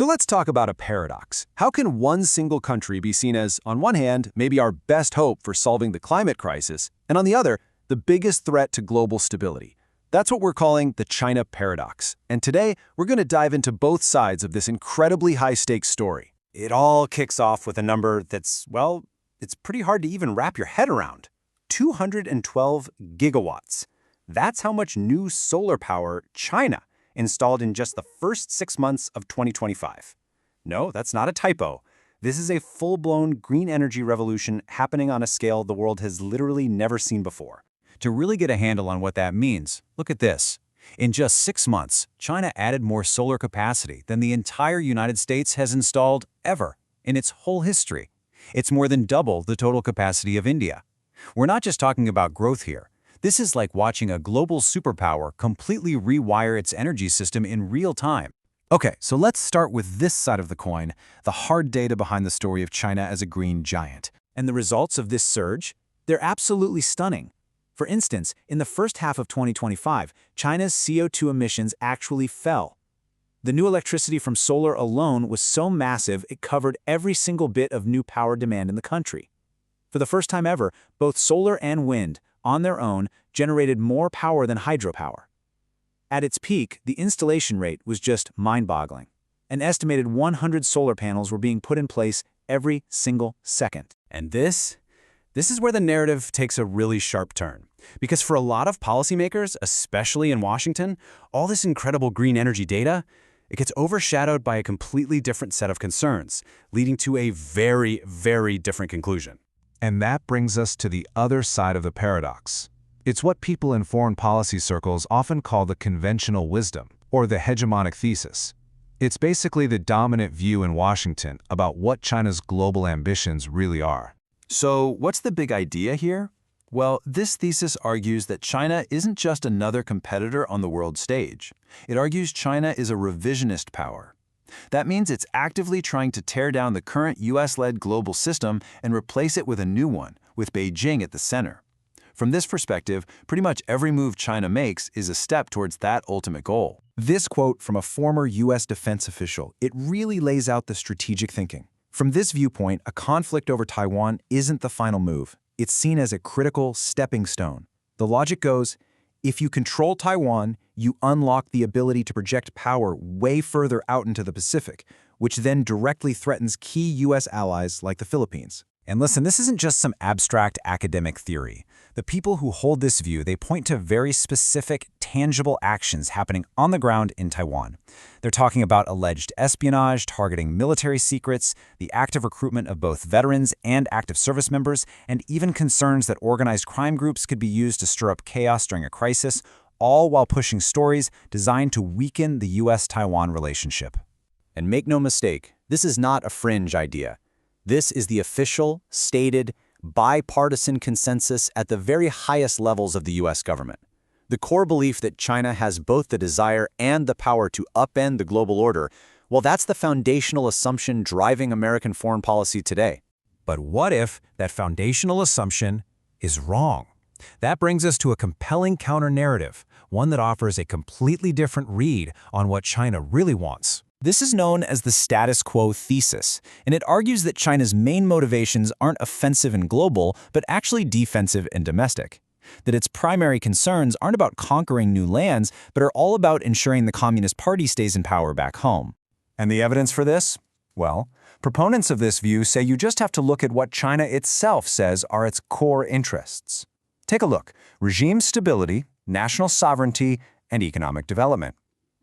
So let's talk about a paradox. How can one single country be seen as, on one hand, maybe our best hope for solving the climate crisis, and on the other, the biggest threat to global stability? That's what we're calling the China paradox. And today, we're going to dive into both sides of this incredibly high-stakes story. It all kicks off with a number that's, well, it's pretty hard to even wrap your head around. 212 gigawatts. That's how much new solar power China installed in just the first 6 months of 2025. No, that's not a typo. This is a full-blown green energy revolution happening on a scale the world has literally never seen before. To really get a handle on what that means, look at this. In just 6 months, China added more solar capacity than the entire United States has installed ever in its whole history. It's more than double the total capacity of India. We're not just talking about growth here. This is like watching a global superpower completely rewire its energy system in real time. Okay, so let's start with this side of the coin, the hard data behind the story of China as a green giant. And the results of this surge? They're absolutely stunning. For instance, in the first half of 2025, China's CO2 emissions actually fell. The new electricity from solar alone was so massive it covered every single bit of new power demand in the country. For the first time ever, both solar and wind, on their own, generated more power than hydropower. At its peak, the installation rate was just mind-boggling. An estimated 100 solar panels were being put in place every single second. And this is where the narrative takes a really sharp turn. Because for a lot of policymakers, especially in Washington, all this incredible green energy data, it gets overshadowed by a completely different set of concerns, leading to a very, very different conclusion. And that brings us to the other side of the paradox. It's what people in foreign policy circles often call the conventional wisdom, or the hegemonic thesis. It's basically the dominant view in Washington about what China's global ambitions really are. So what's the big idea here? Well, this thesis argues that China isn't just another competitor on the world stage. It argues China is a revisionist power. That means it's actively trying to tear down the current US-led global system and replace it with a new one, with Beijing at the center. From this perspective, pretty much every move China makes is a step towards that ultimate goal. This quote from a former US defense official, it really lays out the strategic thinking. From this viewpoint, a conflict over Taiwan isn't the final move. It's seen as a critical stepping stone. The logic goes, if you control Taiwan, you unlock the ability to project power way further out into the Pacific, which then directly threatens key US allies like the Philippines. And listen, this isn't just some abstract academic theory. The people who hold this view, they point to very specific, tangible actions happening on the ground in Taiwan. They're talking about alleged espionage, targeting military secrets, the active recruitment of both veterans and active service members, and even concerns that organized crime groups could be used to stir up chaos during a crisis, all while pushing stories designed to weaken the US-Taiwan relationship. And make no mistake, this is not a fringe idea. This is the official, stated, bipartisan consensus at the very highest levels of the US government. The core belief that China has both the desire and the power to upend the global order, well, that's the foundational assumption driving American foreign policy today. But what if that foundational assumption is wrong? That brings us to a compelling counter-narrative, one that offers a completely different read on what China really wants. This is known as the status quo thesis, and it argues that China's main motivations aren't offensive and global, but actually defensive and domestic. That its primary concerns aren't about conquering new lands, but are all about ensuring the Communist Party stays in power back home. And the evidence for this? Well, proponents of this view say you just have to look at what China itself says are its core interests. Take a look: regime stability, national sovereignty, and economic development.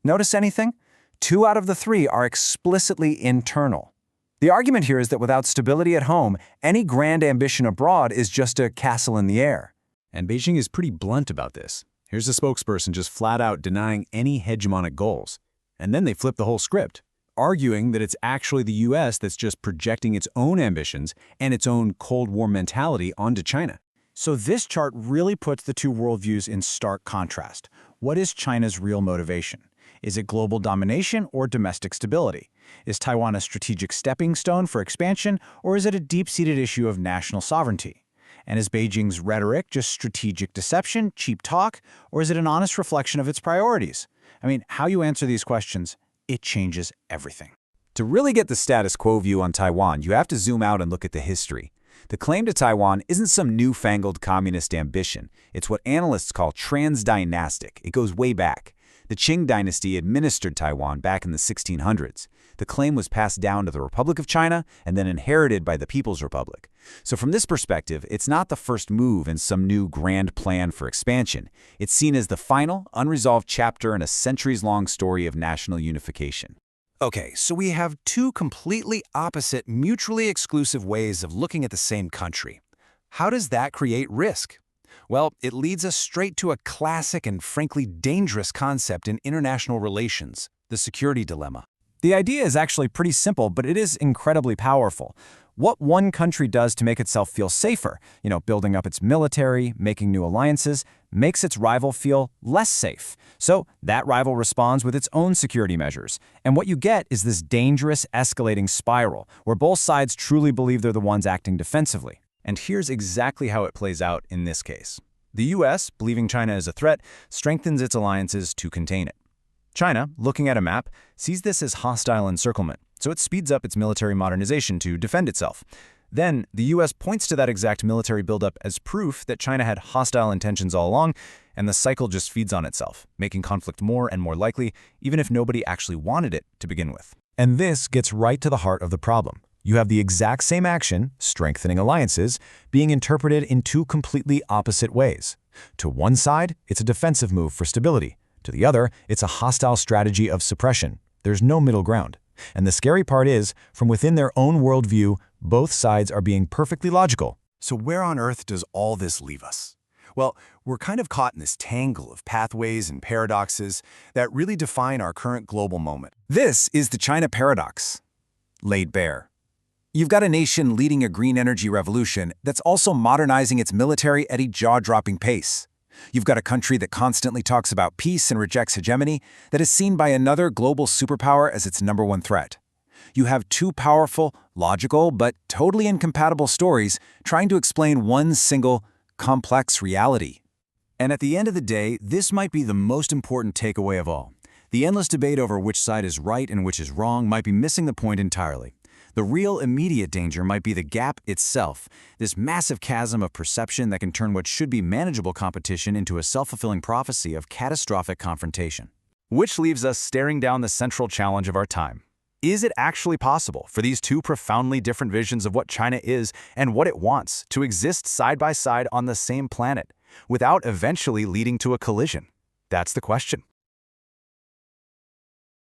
Notice anything? 2 out of the 3 are explicitly internal. The argument here is that without stability at home, any grand ambition abroad is just a castle in the air. And Beijing is pretty blunt about this. Here's a spokesperson just flat out denying any hegemonic goals. And then they flip the whole script, arguing that it's actually the US that's just projecting its own ambitions and its own Cold War mentality onto China. So this chart really puts the two worldviews in stark contrast. What is China's real motivation? Is it global domination or domestic stability? Is Taiwan a strategic stepping stone for expansion, or is it a deep-seated issue of national sovereignty? And is Beijing's rhetoric just strategic deception, cheap talk, or is it an honest reflection of its priorities? I mean, how you answer these questions, it changes everything. To really get the status quo view on Taiwan, you have to zoom out and look at the history. The claim to Taiwan isn't some newfangled communist ambition. It's what analysts call transdynastic. It goes way back. The Qing dynasty administered Taiwan back in the 1600s. The claim was passed down to the Republic of China and then inherited by the People's Republic. So from this perspective, it's not the first move in some new grand plan for expansion. It's seen as the final, unresolved chapter in a centuries-long story of national unification. Okay, so we have two completely opposite, mutually exclusive ways of looking at the same country. How does that create risk? Well, it leads us straight to a classic and frankly dangerous concept in international relations, the security dilemma. The idea is actually pretty simple, but it is incredibly powerful. What one country does to make itself feel safer, building up its military, making new alliances, makes its rival feel less safe. So that rival responds with its own security measures. And what you get is this dangerous, escalating spiral, where both sides truly believe they're the ones acting defensively. And here's exactly how it plays out in this case. The US, believing China is a threat, strengthens its alliances to contain it. China, looking at a map, sees this as hostile encirclement, so it speeds up its military modernization to defend itself. Then, the US points to that exact military buildup as proof that China had hostile intentions all along, and the cycle just feeds on itself, making conflict more and more likely, even if nobody actually wanted it to begin with. And this gets right to the heart of the problem. You have the exact same action, strengthening alliances, being interpreted in two completely opposite ways. To one side, it's a defensive move for stability. To the other, it's a hostile strategy of suppression. There's no middle ground. And the scary part is, from within their own worldview, both sides are being perfectly logical. So where on earth does all this leave us? Well, we're kind of caught in this tangle of pathways and paradoxes that really define our current global moment. This is the China paradox, laid bare. You've got a nation leading a green energy revolution that's also modernizing its military at a jaw-dropping pace. You've got a country that constantly talks about peace and rejects hegemony, that is seen by another global superpower as its #1 threat. You have two powerful, logical, but totally incompatible stories trying to explain one single, complex reality. And at the end of the day, this might be the most important takeaway of all. The endless debate over which side is right and which is wrong might be missing the point entirely. The real immediate danger might be the gap itself, this massive chasm of perception that can turn what should be manageable competition into a self-fulfilling prophecy of catastrophic confrontation. Which leaves us staring down the central challenge of our time. Is it actually possible for these two profoundly different visions of what China is and what it wants to exist side by side on the same planet, without eventually leading to a collision? That's the question.